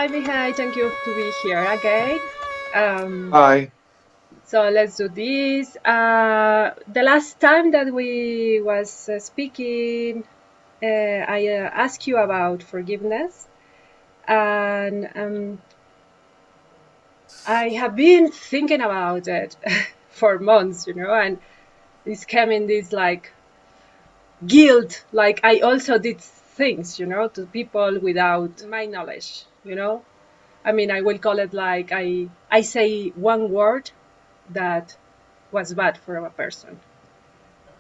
Hi, Mihai. Thank you to be here again. Hi. So let's do this. The last time that we was speaking, I asked you about forgiveness, and I have been thinking about it for months, and it's coming this like guilt, like I also did things, to people without my knowledge. I mean, I will call it like I say one word that was bad for a person,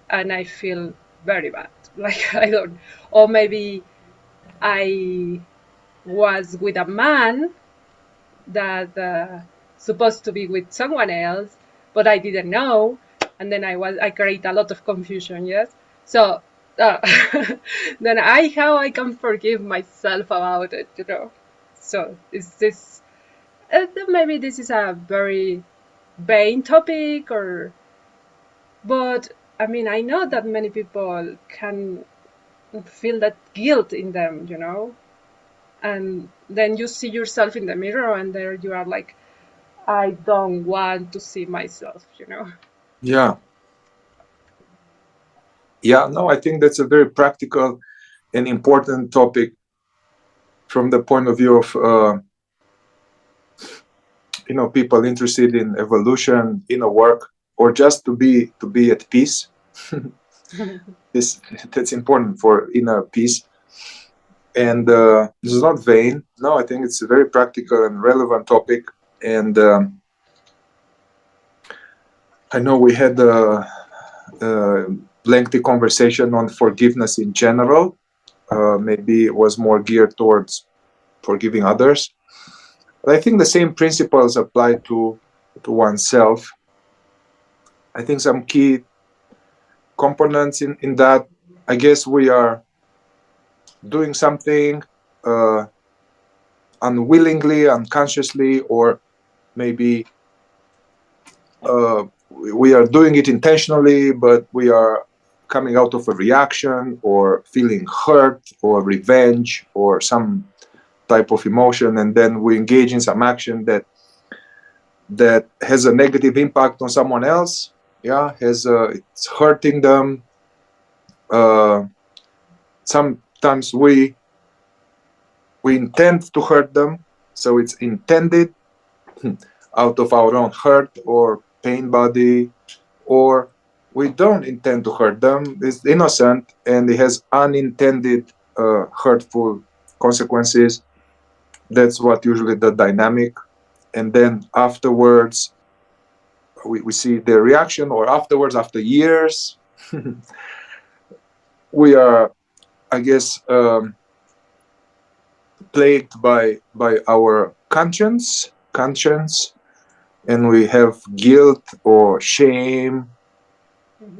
and I feel very bad. Like I don't, or maybe I was with a man that supposed to be with someone else, but I didn't know, and then I create a lot of confusion. Yes, so uh, then how I can forgive myself about it. So is this maybe this is a very vain topic, but I mean, I know that many people can feel that guilt in them. And then you see yourself in the mirror, and there you are like, I don't want to see myself. Yeah. Yeah, no, I think that's a very practical and important topic from the point of view of, people interested in evolution, inner work, or just to be at peace. That's important for inner peace. And this is not vain. No, I think it's a very practical and relevant topic. And I know we had a lengthy conversation on forgiveness in general. Maybe it was more geared towards forgiving others. But I think the same principles apply to oneself. I think some key components in that, I guess we are doing something unwillingly, unconsciously, or maybe we are doing it intentionally, but we are coming out of a reaction or feeling hurt or revenge or some type of emotion, and then we engage in some action that has a negative impact on someone else. Yeah, it's hurting them. Sometimes we intend to hurt them, so it's intended out of our own hurt or pain body, or we don't intend to hurt them. It's innocent and it has unintended hurtful consequences. That's what usually the dynamic. And then afterwards, we see the reaction, or afterwards, after years, we are, I guess, plagued by our conscience, and we have guilt or shame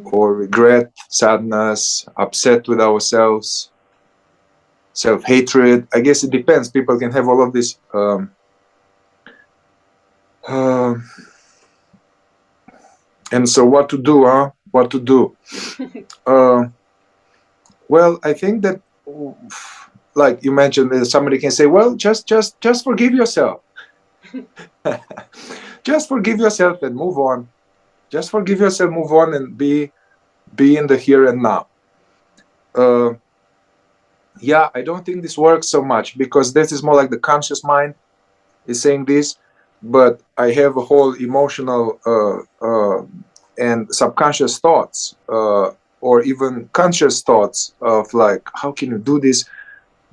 or regret, sadness, upset with ourselves, self-hatred. I guess it depends. People can have all of this. And so what to do, huh? What to do? Well, I think that, like you mentioned, somebody can say, well, just forgive yourself. Just forgive yourself and move on. Just forgive yourself, move on, and be in the here and now. Yeah, I don't think this works so much, because this is more like the conscious mind is saying this, but I have a whole emotional and subconscious thoughts, or even conscious thoughts of like, how can you do this?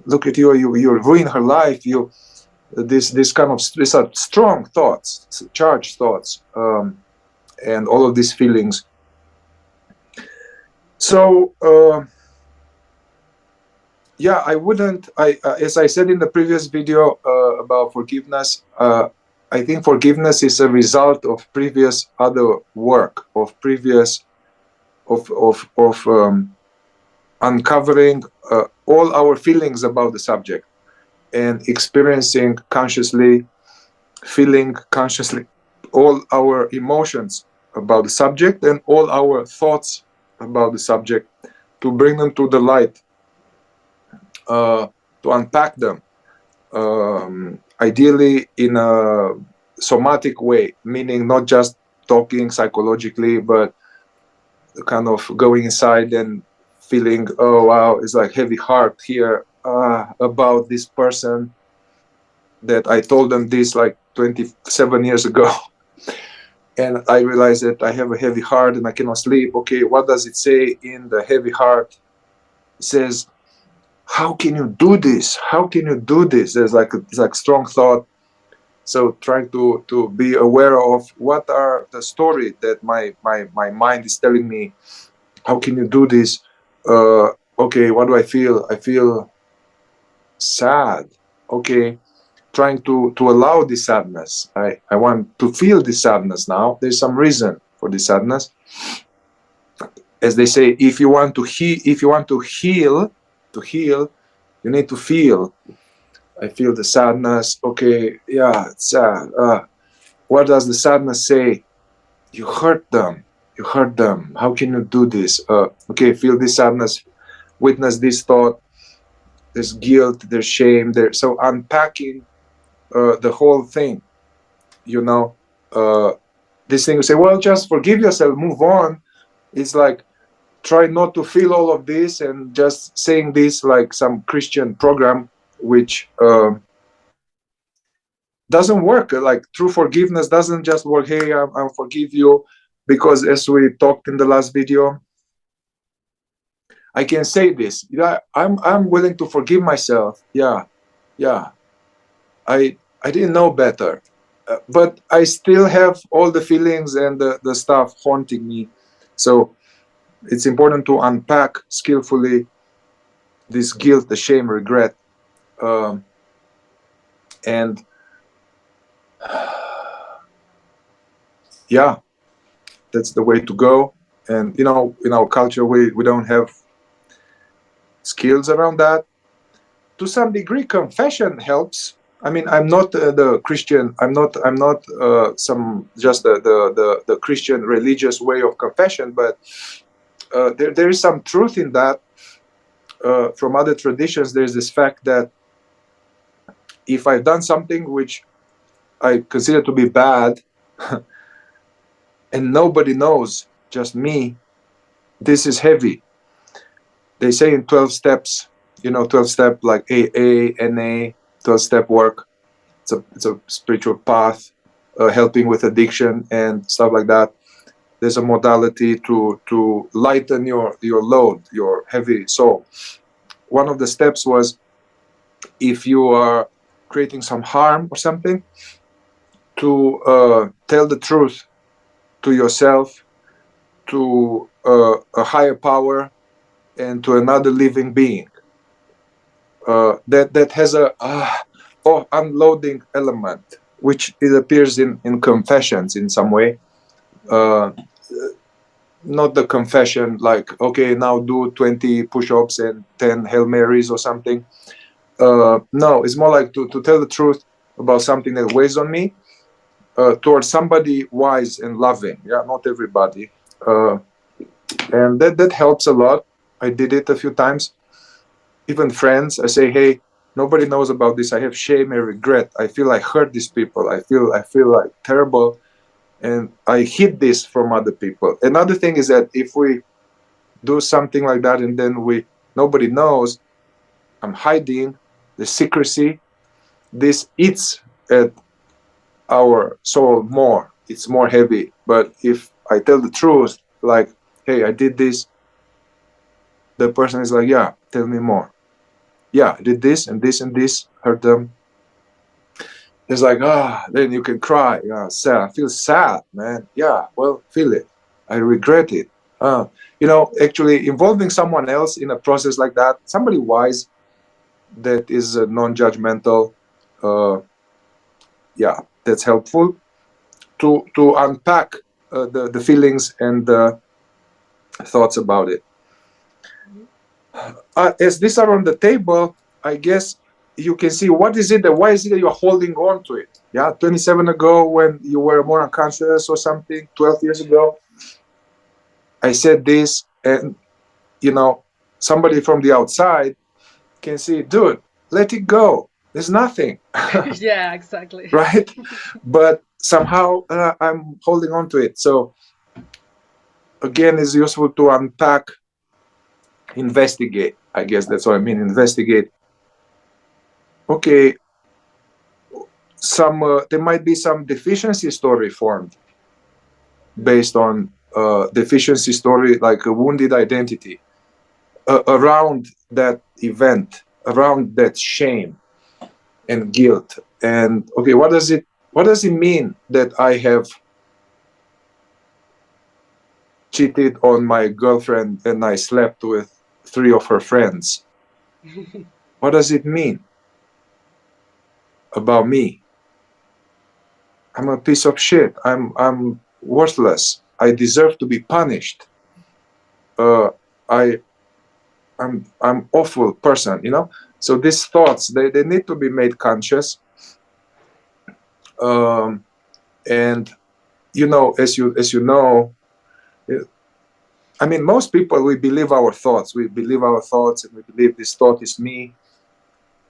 Look at you ruin her life. This kind of, these are strong thoughts, charged thoughts, and all of these feelings. So yeah, I wouldn't. As I said in the previous video about forgiveness, I think forgiveness is a result of previous other work, of previous of uncovering all our feelings about the subject and experiencing consciously, feeling consciously all our emotions about the subject and all our thoughts about the subject, to bring them to the light, to unpack them. ideally in a somatic way, meaning not just talking psychologically, but kind of going inside and feeling, oh wow, it's like heavy heart here about this person that I told them this like 27 years ago. And I realized that I have a heavy heart and I cannot sleep. Okay, what does it say in the heavy heart? It says, how can you do this? How can you do this? There's like it's like strong thought. So trying to be aware of what are the story that my mind is telling me. How can you do this? Okay, what do I feel? I feel sad. Okay, trying to allow this sadness. I want to feel this sadness now. There's some reason for this sadness. As they say, if you want to heal, you need to feel. I feel the sadness. Okay, yeah, it's sad. What does the sadness say? You hurt them. You hurt them. How can you do this? Okay, feel this sadness. Witness this thought. There's guilt. There's shame. So unpacking the whole thing. You know, this thing you say, well, just forgive yourself, move on. It's like try not to feel all of this and just saying this like some Christian program, which doesn't work. Like true forgiveness doesn't just work. Hey, I'll forgive you, because as we talked in the last video, I can say this. Yeah, I'm willing to forgive myself. Yeah, yeah. I didn't know better, but I still have all the feelings and the stuff haunting me. So it's important to unpack skillfully this guilt, the shame, regret, and yeah, that's the way to go. And you know, in our culture, we don't have skills around that. To some degree, confession helps. I mean, I'm not the Christian. I'm not some just the Christian religious way of confession, but there is some truth in that. From other traditions, there's this fact that if I've done something which I consider to be bad, and nobody knows, just me, this is heavy. They say in 12 steps, you know, 12-step like AA, NA, 12-step work. It's a spiritual path, helping with addiction and stuff like that. There's a modality to lighten your load, your heavy soul. One of the steps was, if you are creating some harm or something, to tell the truth to yourself, to a higher power, and to another living being. That has a unloading element, which it appears in confessions in some way. Not the confession like, okay, now do 20 push-ups and 10 Hail Marys or something. No, it's more like to tell the truth about something that weighs on me, towards somebody wise and loving. Yeah, not everybody. And that helps a lot. I did it a few times. Even friends, I say, hey, nobody knows about this. I have shame and regret. I feel I hurt these people. I feel like terrible, and I hid this from other people. Another thing is that if we do something like that and then nobody knows, I'm hiding, the secrecy, this eats at our soul more. It's more heavy. But if I tell the truth, like, hey, I did this, the person is like, yeah, tell me more. Yeah, I did this and this and this, hurt them. It's like, then you can cry. Sad. I feel sad, man. Yeah, well, feel it. I regret it. You know, actually involving someone else in a process like that, somebody wise that is non-judgmental, yeah, that's helpful to unpack the feelings and the thoughts about it. As these are on the table, I guess you can see what is it, why is it that you're holding on to it? Yeah, 27 ago when you were more unconscious or something, 12 years ago, I said this, and you know, somebody from the outside can see, dude, let it go. There's nothing. Yeah, exactly. Right? But somehow I'm holding on to it. So again, it's useful to unpack, investigate. I guess that's what I mean. Investigate. Okay, there might be some deficiency story formed based on deficiency story, like a wounded identity around that event, around that shame and guilt. And okay, what does it mean that I have cheated on my girlfriend and I slept with 3 of her friends? What does it mean about me? I'm a piece of shit. I'm worthless. I deserve to be punished. I'm awful person, you know. So these thoughts, they need to be made conscious. And you know, as you know, I mean, most people, we believe our thoughts. We believe our thoughts, and we believe this thought is me.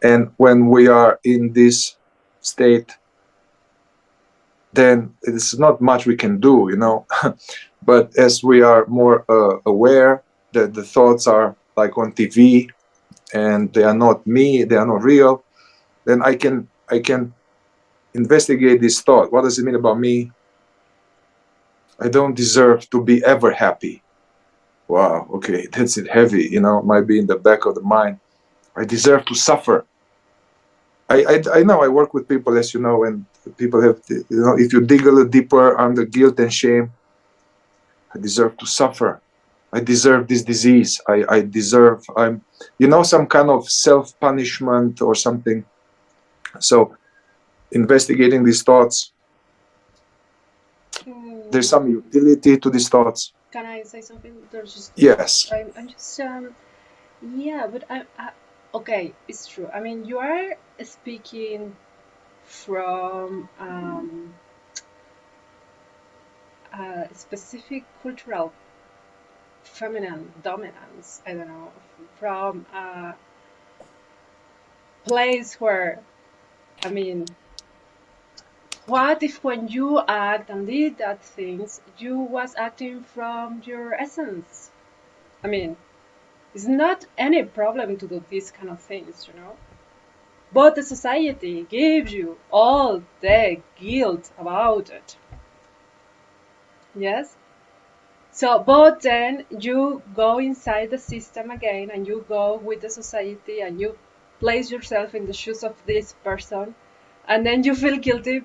And when we are in this state, then it's not much we can do, you know. But as we are more aware that the thoughts are like on TV and they are not me, they are not real, then I can investigate this thought. What does it mean about me? I don't deserve to be ever happy. Wow, okay, that's it, heavy, you know, might be in the back of the mind. I deserve to suffer. I know I work with people, as you know, and people have, you know, if you dig a little deeper under guilt and shame, I deserve to suffer. I deserve this disease. I deserve, you know, some kind of self-punishment or something. So investigating these thoughts, there's some utility to these thoughts. Can I say something? There's just, yes. I'm just yeah, but okay, it's true. I mean, you are speaking from a specific cultural feminine dominance. I don't know, from a place where, I mean, what if when you act and did that things, you was acting from your essence? I mean, it's not any problem to do these kind of things, you know? But the society gives you all the guilt about it. Yes? So, but then you go inside the system again and you go with the society and you place yourself in the shoes of this person and then you feel guilty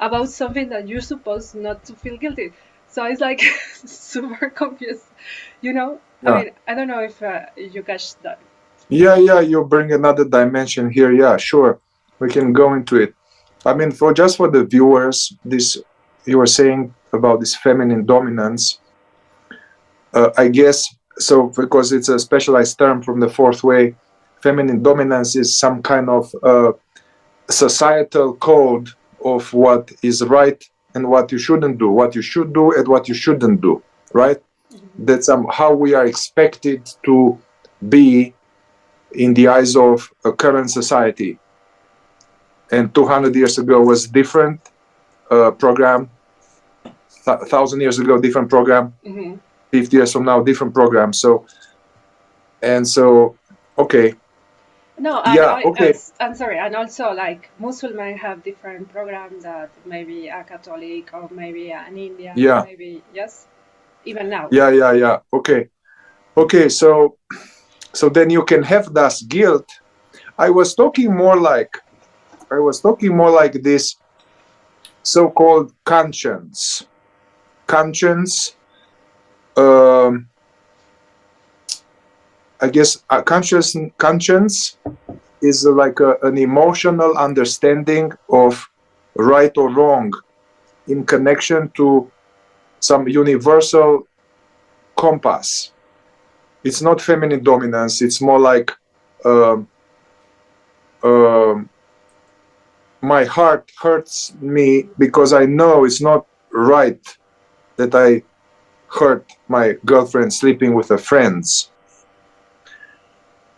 about something that you're supposed not to feel guilty. So it's like super confused, you know? Yeah. I mean, I don't know if you catch that. Yeah, you bring another dimension here. Yeah, sure. We can go into it. I mean, for the viewers, this you were saying about this feminine dominance, I guess, so because it's a specialized term from the fourth way, feminine dominance is some kind of societal code of what is right and what you shouldn't do, what you should do and what you shouldn't do, right? That's how we are expected to be in the eyes of a current society. And 200 years ago was different program. 1,000 years ago, different program. 50 years from now, different program. So, okay. No, and okay. I'm sorry, and also like Muslim have different programs that maybe a Catholic or maybe an Indian, maybe, yes, even now. Yeah. Okay. So then you can have that guilt. I was talking more like this so-called conscience. Conscience. I guess conscience is like an emotional understanding of right or wrong in connection to some universal compass. It's not feminine dominance. It's more like my heart hurts me because I know it's not right that I hurt my girlfriend sleeping with her friends.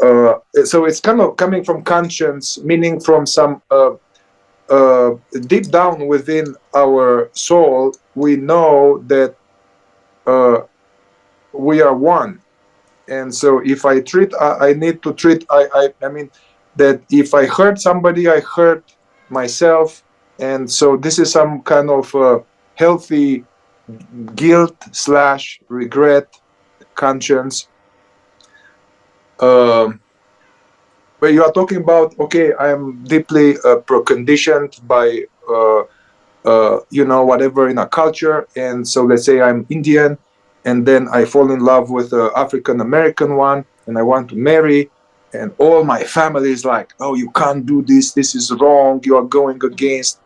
So it's kind of coming from conscience, meaning from some deep down within our soul, we know that we are one. And so if I treat, I need to treat, I mean, that if I hurt somebody, I hurt myself. And so this is some kind of healthy guilt / regret, conscience. Where you are talking about, okay, I'm deeply conditioned by, you know, whatever in a culture. And so let's say I'm Indian, and then I fall in love with an African American one, and I want to marry. And all my family is like, oh, you can't do this. This is wrong. You are going against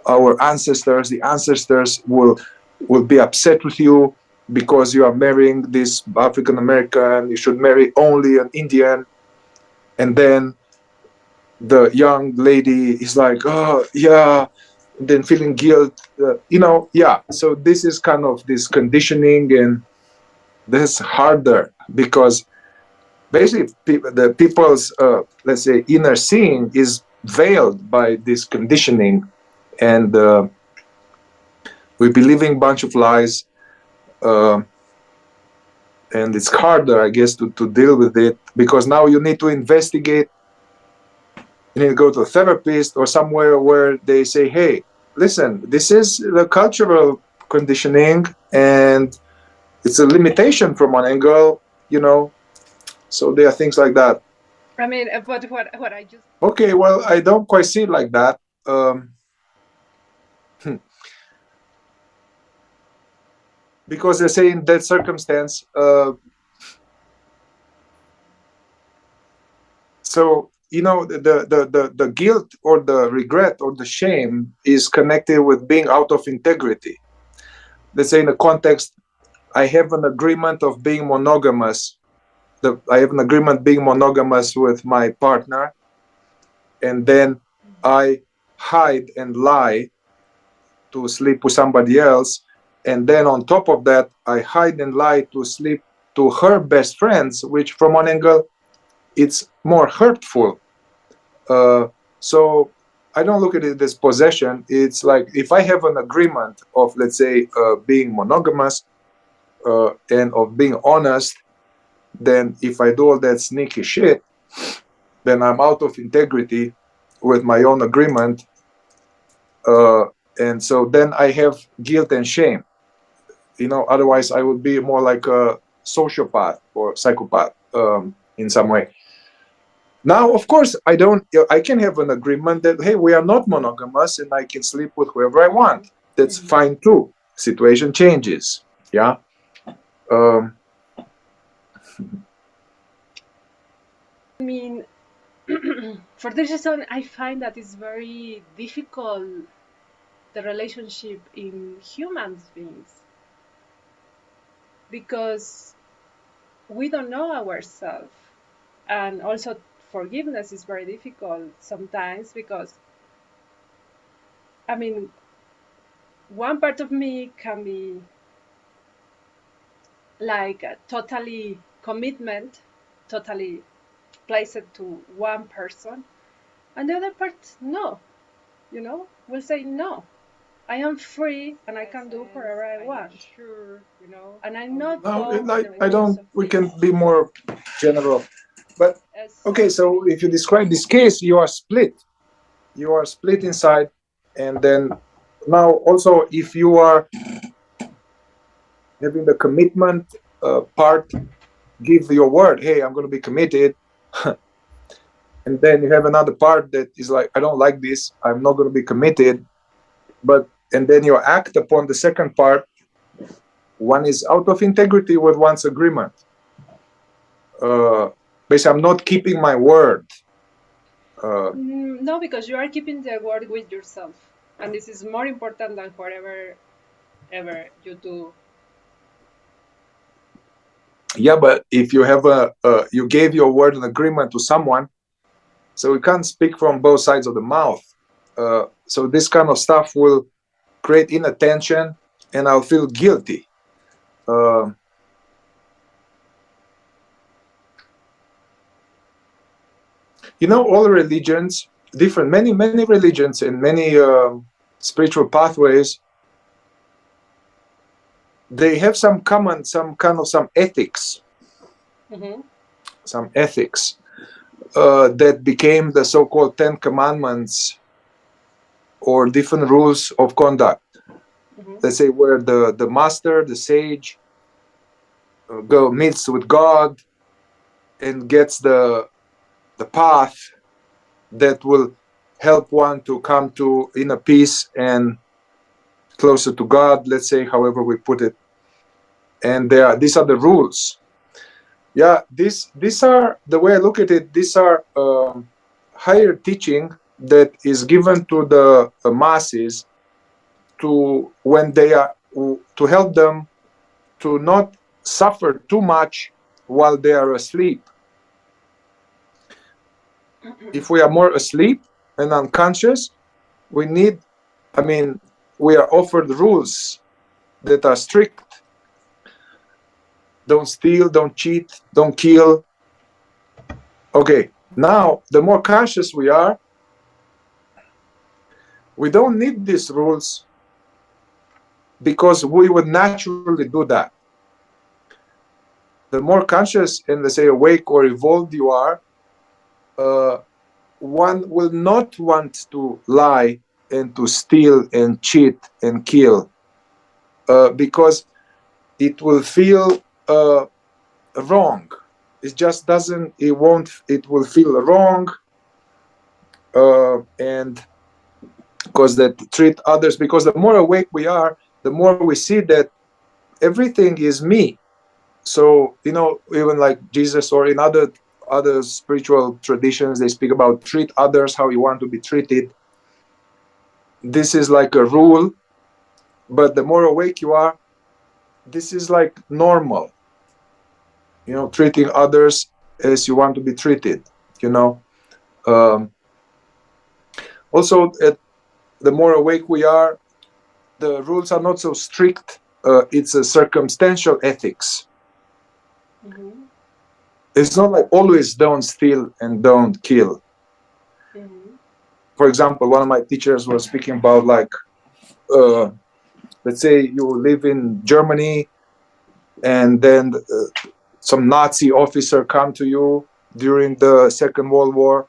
our ancestors. The ancestors will be upset with you because you are marrying this African American. You should marry only an Indian. And then the young lady is like, oh yeah, then feeling guilt, you know. Yeah, so this is kind of this conditioning, and this is harder because basically the people's let's say inner seeing is veiled by this conditioning, and we're believing a bunch of lies, uh, and it's harder, I guess, to deal with it, because now you need to investigate. You need to go to a therapist or somewhere where they say, hey, listen, this is the cultural conditioning, and it's a limitation from one angle, you know. So there are things like that. I mean, but what I just... Okay, well, I don't quite see it like that. Because they say in that circumstance, so you know, the guilt or the regret or the shame is connected with being out of integrity. Let's say in the context, I have an agreement of being monogamous. I have an agreement being monogamous with my partner, and then I hide and lie to sleep with somebody else, and then on top of that, I hide and lie to sleep to her best friends, which from one angle, it's more hurtful. So I don't look at it as possession. It's like if I have an agreement of, let's say, being monogamous and of being honest, then if I do all that sneaky shit, then I'm out of integrity with my own agreement. And so then I have guilt and shame. You know, otherwise I would be more like a sociopath or psychopath in some way. Now, of course, I can have an agreement that, hey, we are not monogamous and I can sleep with whoever I want. That's fine too. Situation changes. Yeah. I mean, for this reason, I find that it's very difficult, the relationship in human beings, because we don't know ourselves. And also, forgiveness is very difficult sometimes because, I mean, one part of me can be like a totally commitment, totally placed to one person, and the other part, no, you know, will say no. I am free and I can do whatever I want. Sure, you know, and I'm not. No, I don't. We can be more general, but okay. So if you describe this case, you are split. You are split inside, and then now also if you are having the commitment part, give your word. Hey, I'm going to be committed. And then you have another part that is like, I don't like this. I'm not going to be committed. And then you act upon the second part. One is out of integrity with one's agreement. Basically, I'm not keeping my word. No, because you are keeping the word with yourself. And this is more important than whatever ever you do. Yeah, but if you have you gave your word and agreement to someone, so we can't speak from both sides of the mouth. So this kind of stuff will create inattention, and I'll feel guilty. you know, all religions, different, many religions and many spiritual pathways, they have some common, some ethics, some ethics that became the so-called 10 Commandments or different rules of conduct. Let's say where the master, the sage, meets with God and gets the path that will help one to come to inner peace and closer to God, let's say, however we put it. And these are the rules. Yeah, these are, the way I look at it, these are higher teaching that is given to the masses to, when they are, to help them to not suffer too much while they are asleep. If we are more asleep and unconscious, we need, I mean, we are offered rules that are strict. Don't steal, don't cheat, don't kill. Okay, now the more conscious we are, we don't need these rules because we would naturally do that. The more conscious and, let's say, awake or evolved you are, one will not want to lie and to steal and cheat and kill because it will feel wrong. It just doesn't, it will feel wrong, and because that treat others, because the more awake we are, the more we see that everything is me. So, you know, even like Jesus or in other spiritual traditions, they speak about treat others how you want to be treated. This is like a rule, but the more awake you are, this is like normal, you know, treating others as you want to be treated, you know. Also, the more awake we are, the rules are not so strict. It's a circumstantial ethics. It's not like always don't steal and don't kill. For example, one of my teachers was speaking about, like, let's say you live in Germany and then some Nazi officer come to you during the Second World War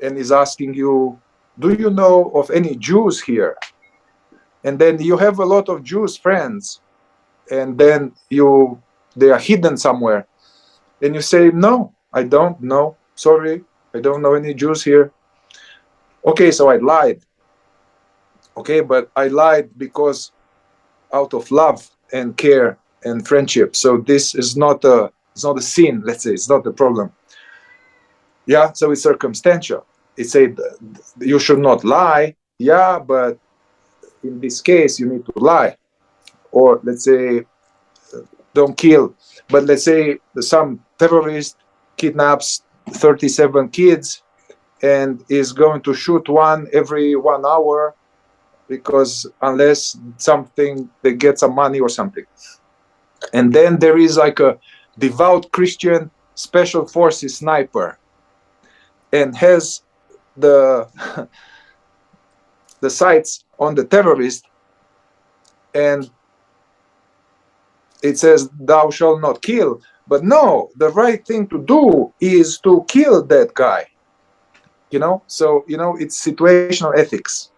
and is asking you, do you know of any Jews here? And then you have a lot of Jews friends, and then they are hidden somewhere. And you say, no, I don't know. Sorry, I don't know any Jews here. Okay, so I lied. Okay, but I lied because out of love and care and friendship. So this is not a sin, let's say. It's not a problem. Yeah, so it's circumstantial. It said you should not lie. Yeah, but in this case, you need to lie. Or let's say, don't kill. But let's say some terrorist kidnaps 37 kids and is going to shoot one every 1 hour because unless something, they get some money or something. And then there is like a devout Christian special forces sniper and has the sights on the terrorist, and it says thou shalt not kill. But no, the right thing to do is to kill that guy, you know. So, you know, it's situational ethics.